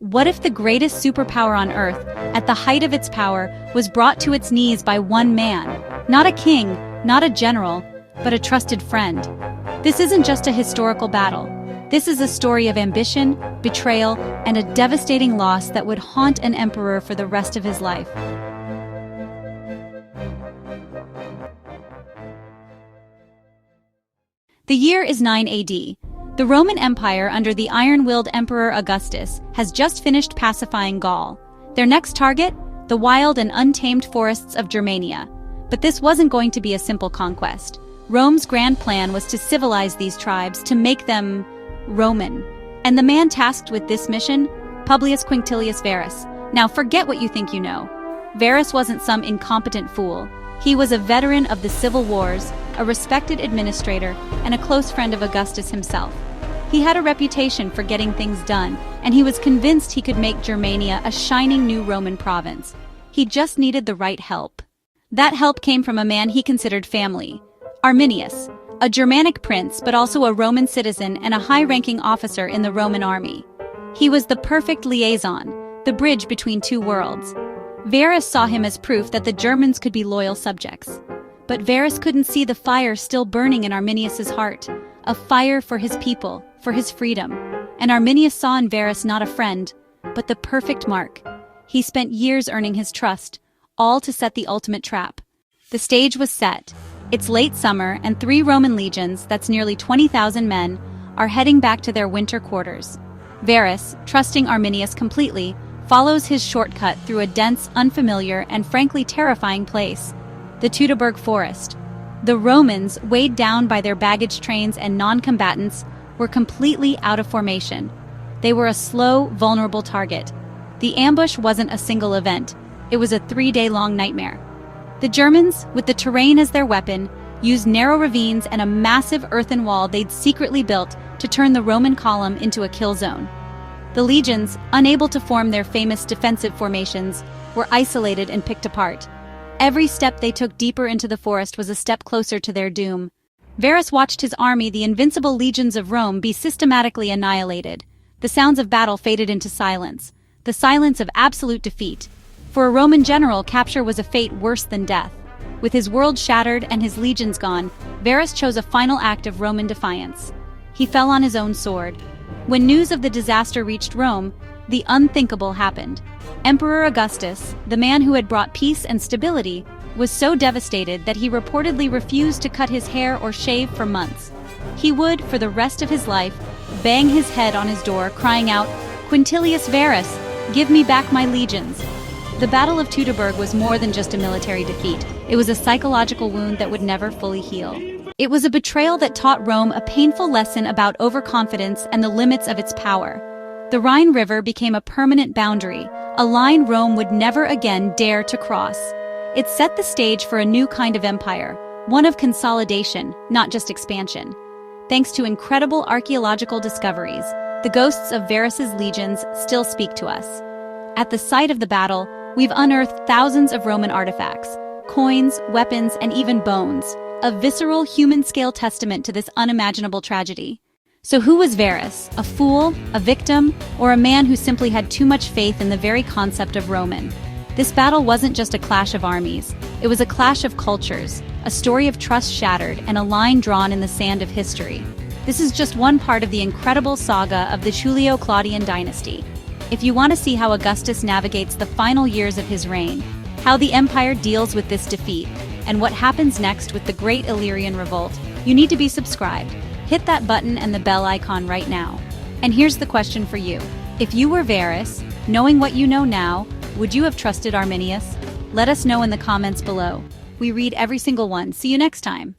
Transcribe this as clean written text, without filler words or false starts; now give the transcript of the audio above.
What if the greatest superpower on Earth, at the height of its power, was brought to its knees by one man? Not a king, not a general, but a trusted friend. This isn't just a historical battle. This is a story of ambition, betrayal, and a devastating loss that would haunt an emperor for the rest of his life. The year is 9 AD. The Roman Empire under the iron-willed Emperor Augustus has just finished pacifying Gaul. Their next target? The wild and untamed forests of Germania. But this wasn't going to be a simple conquest. Rome's grand plan was to civilize these tribes, to make them Roman. And the man tasked with this mission? Publius Quinctilius Varus. Now forget what you think you know. Varus wasn't some incompetent fool. He was a veteran of the civil wars, a respected administrator, and a close friend of Augustus himself. He had a reputation for getting things done, and he was convinced he could make Germania a shining new Roman province. He just needed the right help. That help came from a man he considered family, Arminius, a Germanic prince but also a Roman citizen and a high-ranking officer in the Roman army. He was the perfect liaison, the bridge between two worlds. Varus saw him as proof that the Germans could be loyal subjects. But Varus couldn't see the fire still burning in Arminius's heart, a fire for his people, for his freedom. And Arminius saw in Varus not a friend, but the perfect mark. He spent years earning his trust, all to set the ultimate trap. The stage was set. It's late summer, and 3 Roman legions, that's nearly 20,000 men, are heading back to their winter quarters. Varus, trusting Arminius completely, follows his shortcut through a dense, unfamiliar, and frankly terrifying place, the Teutoburg Forest. The Romans, weighed down by their baggage trains and non-combatants, were completely out of formation. They were a slow, vulnerable target. The ambush wasn't a single event. It was a 3-day-long nightmare. The Germans, with the terrain as their weapon, used narrow ravines and a massive earthen wall they'd secretly built to turn the Roman column into a kill zone. The legions, unable to form their famous defensive formations, were isolated and picked apart. Every step they took deeper into the forest was a step closer to their doom. Varus watched his army, the invincible legions of Rome, be systematically annihilated. The sounds of battle faded into silence, the silence of absolute defeat. For a Roman general, capture was a fate worse than death. With his world shattered and his legions gone, Varus chose a final act of Roman defiance. He fell on his own sword. When news of the disaster reached Rome, the unthinkable happened. Emperor Augustus, the man who had brought peace and stability, was so devastated that he reportedly refused to cut his hair or shave for months. He would, for the rest of his life, bang his head on his door, crying out, "Quinctilius Varus, give me back my legions." The Battle of Teutoburg was more than just a military defeat. It was a psychological wound that would never fully heal. It was a betrayal that taught Rome a painful lesson about overconfidence and the limits of its power. The Rhine River became a permanent boundary, a line Rome would never again dare to cross. It set the stage for a new kind of empire, one of consolidation, not just expansion. Thanks to incredible archaeological discoveries, the ghosts of Varus's legions still speak to us. At the site of the battle, we've unearthed thousands of Roman artifacts, coins, weapons, and even bones, a visceral human-scale testament to this unimaginable tragedy. So who was Varus? A fool, a victim, or a man who simply had too much faith in the very concept of Roman? This battle wasn't just a clash of armies. It was a clash of cultures, a story of trust shattered, and a line drawn in the sand of history. This is just one part of the incredible saga of the Julio-Claudian dynasty. If you want to see how Augustus navigates the final years of his reign, how the empire deals with this defeat, and what happens next with the Great Illyrian Revolt, you need to be subscribed. Hit that button and the bell icon right now. And here's the question for you. If you were Varus, knowing what you know now, would you have trusted Arminius? Let us know in the comments below. We read every single one. See you next time.